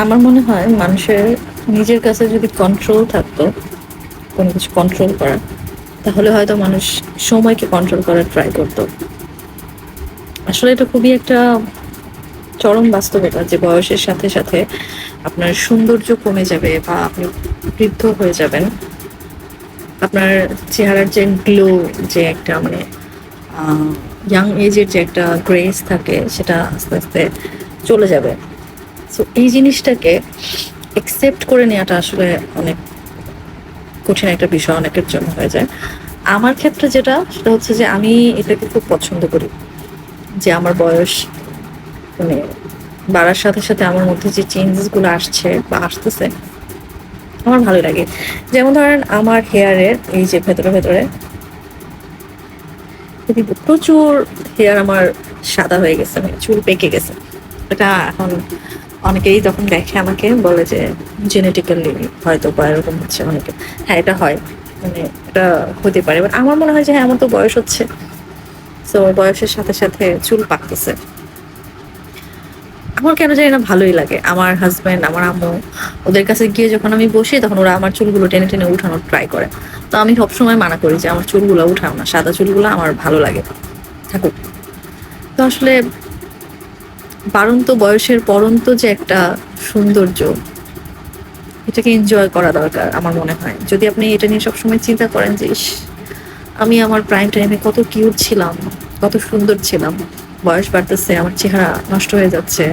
আমার মনে হয় মানুষের নিজের কাছে যদি কন্ট্রোল থাকতো, কোনো কিছু কন্ট্রোল করা, তাহলে হয়তো মানুষ সময়কে কন্ট্রোল করার ট্রাই করতো। আসলে এটা খুবই একটা চরম বাস্তবতা যে বয়সের সাথে সাথে আপনার সৌন্দর্য কমে যাবে বা আপনি বৃদ্ধ হয়ে যাবেন। আপনার চেহারার যে গ্লো, যে একটা মানে ইয়াং এজের যে একটা গ্রেস থাকে, সেটা আস্তে আস্তে চলে যাবে। সো এই জিনিসটাকে একসেপ্ট করে নেওয়াটা আসলে অনেক কঠিন একটা বিষয় অনেকের জন্য হয়ে যায়। আমার ক্ষেত্রে যেটা, সেটা হচ্ছে যে আমি এটাকে খুব পছন্দ করি যে আমার বয়স মানে বাড়ার সাথে সাথে আমার মধ্যে যে চেঞ্জেসগুলো আসছে বা আসতেছে আমার ভালো লাগে। যেমন ধরেন আমার হেয়ারের এই যে ভেতরে ভেতরে প্রচুর হেয়ার আমার সাদা হয়ে গেছে, মানে চুল পেকে গেছে। এটা এখন অনেকেই তখন দেখে আমাকে বলে যে জেনেটিক্যালি হয়তো বা এরকম হচ্ছে অনেকে। হ্যাঁ, এটা হয়, মানে এটা হতে পারে, বাট আমার মনে হয় যে হ্যাঁ, আমার তো বয়স হচ্ছে, তো বয়সের সাথে সাথে চুল পাকতেছে। আমার কেন জানি না ভালোই লাগে। আমার হাজব্যান্ড, আমার আম্মু, ওদের কাছে গিয়ে যখন আমি বসি তখন ওরা আমার চুলগুলো টেনে টেনে উঠানোর ট্রাই করে। তো আমি সবসময় মানা করি যে আমার চুলগুলো উঠাও না, সাদা চুলগুলো আমার ভালো লাগে, থাকুক। তো আসলে বাড়ন্ত বয়সের পরন্ত যে একটা সৌন্দর্য, এটাকে এনজয় করা দরকার আমার মনে হয়। যদি আপনি এটা নিয়ে সবসময় চিন্তা করেন যে ইস, আমি আমার প্রাইম টাইমে কত কিউট ছিলাম, কত সুন্দর ছিলাম, বয়স বাড়তেছে, আমার চেহারা নষ্ট হয়ে যাচ্ছে,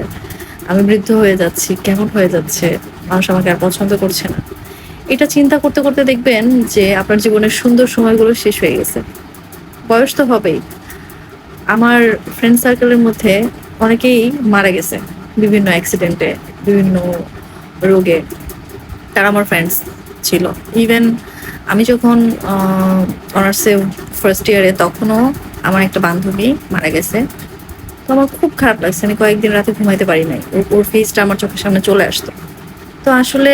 আমি বৃদ্ধ হয়ে যাচ্ছি, কেমন হয়ে যাচ্ছে, মানুষ আমাকে আর পছন্দ করছে না, এটা চিন্তা করতে করতে দেখবেন যে আপনার জীবনের সুন্দর সময়গুলো শেষ হয়ে গেছে। বয়স তো হবেই। আমার ফ্রেন্ড সার্কেলের মধ্যে অনেকেই মারা গেছে বিভিন্ন অ্যাক্সিডেন্টে, বিভিন্ন রোগে। তারা আমার ফ্রেন্ডস ছিল। ইভেন আমি যখন অনার্সে ফার্স্ট ইয়ারে, তখনও আমার একটা বান্ধবী মারা গেছে। তো আমার খুব খারাপ লাগছে, আমি কয়েকদিন রাতে ঘুমাইতে পারি নাই। ওর ফেসটা আমার চোখের সামনে চলে আসতো। তো আসলে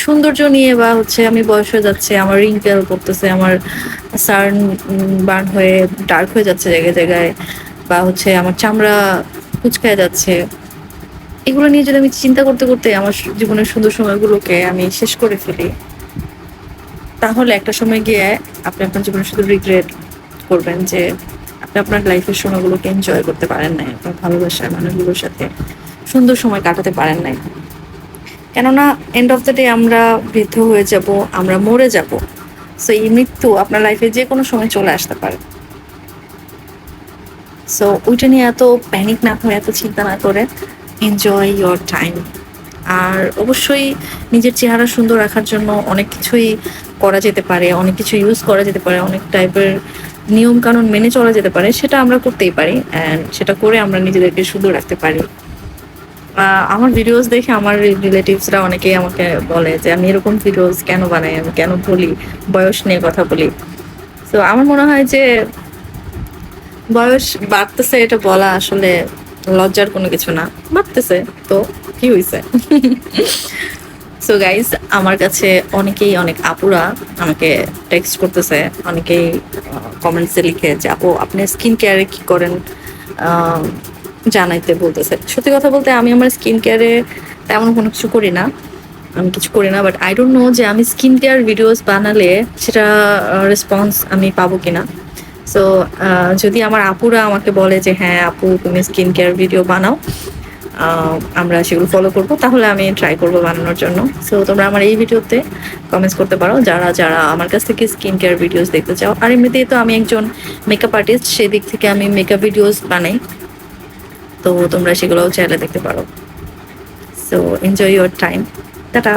সৌন্দর্য নিয়ে বা হচ্ছে আমি বয়স হয়ে যাচ্ছে, আমার রিঙ্কেল পড়তেছে, আমার সার্ন বার্ন হয়ে ডার্ক হয়ে যাচ্ছে জায়গায় জায়গায়, বা হচ্ছে আমার চামড়া কুচকায় যাচ্ছে, এগুলো নিয়ে যদি আমি চিন্তা করতে করতে আমার জীবনের সুন্দর সময়গুলোকে আমি শেষ করে ফেলি, তাহলে একটা সময় গিয়ে আপনি আপনার জীবনে শুধু রিগ্রেট করবেন যে আপনি আপনার লাইফের সময়গুলোকে এনজয় করতে পারেন নাই, আপনার ভালোবাসার মানুষগুলোর সাথে সুন্দর সময় কাটাতে পারেন নাই। কেননা এন্ড অফ দ্য ডে আমরা বৃদ্ধ হয়ে যাব, আমরা মরে যাব। সো এই মৃত্যু আপনার লাইফে যে কোনো সময় চলে আসতে পারে। সো ওইটা নিয়ে এত প্যানিক না হয়ে, এত চিন্তা না করে এনজয় ইয়োর টাইম। আর অবশ্যই নিজের চেহারা সুন্দর রাখার জন্য অনেক কিছুই করা যেতে পারে, অনেক কিছু ইউজ করা যেতে পারে, অনেক টাইপের নিয়ম কানুন মেনে চলা যেতে পারে, সেটা আমরা করতেই পারি। অ্যান্ড সেটা করে আমরা নিজেদেরকে সুন্দর রাখতে পারি। আমার ভিডিওস দেখে আমার রিলেটিভসরা অনেকেই আমাকে বলে যে আমি এরকম ভিডিওস কেন বানাই, আমি কেন বলি, বয়স নিয়ে কথা বলি। তো আমার মনে হয় যে বয়স বাড়তেছে এটা বলা আসলে লজ্জার কোনো কিছু না। বাড়তেছে তো কি হয়েছে? সো গাইজ, আমার কাছে অনেকেই, অনেক আপুরা আমাকে টেক্সট করতেছে, অনেকেই কমেন্টসে লিখে যে আপু আপনি স্কিন কেয়ারে কি করেন জানাইতে বলতেছে। সত্যি কথা বলতে আমি আমার স্কিন কেয়ারে তেমন কোনো কিছু করি না, আমি কিছু করি না। বাট আই ডোন্ট নো যে আমি স্কিন কেয়ার ভিডিওস বানালে সেটা রেসপন্স আমি পাবো কিনা। সো যদি আমার আপুরা আমাকে বলে যে হ্যাঁ আপু তুমি স্কিন কেয়ার ভিডিও বানাও, আমরা সেগুলো ফলো করব, তাহলে আমি ট্রাই করবো বানানোর জন্য। সো তোমরা আমার এই ভিডিওতে কমেন্টস করতে পারো যারা যারা আমার কাছ থেকে স্কিন কেয়ার ভিডিওস দেখতে চাও। আর এমনিতেই তো আমি একজন মেকআপ আর্টিস্ট, সেই দিক থেকে আমি মেকআপ ভিডিওস বানাই, তো তোমরা সেগুলোও চাইলে দেখতে পারো। So enjoy your time, tata.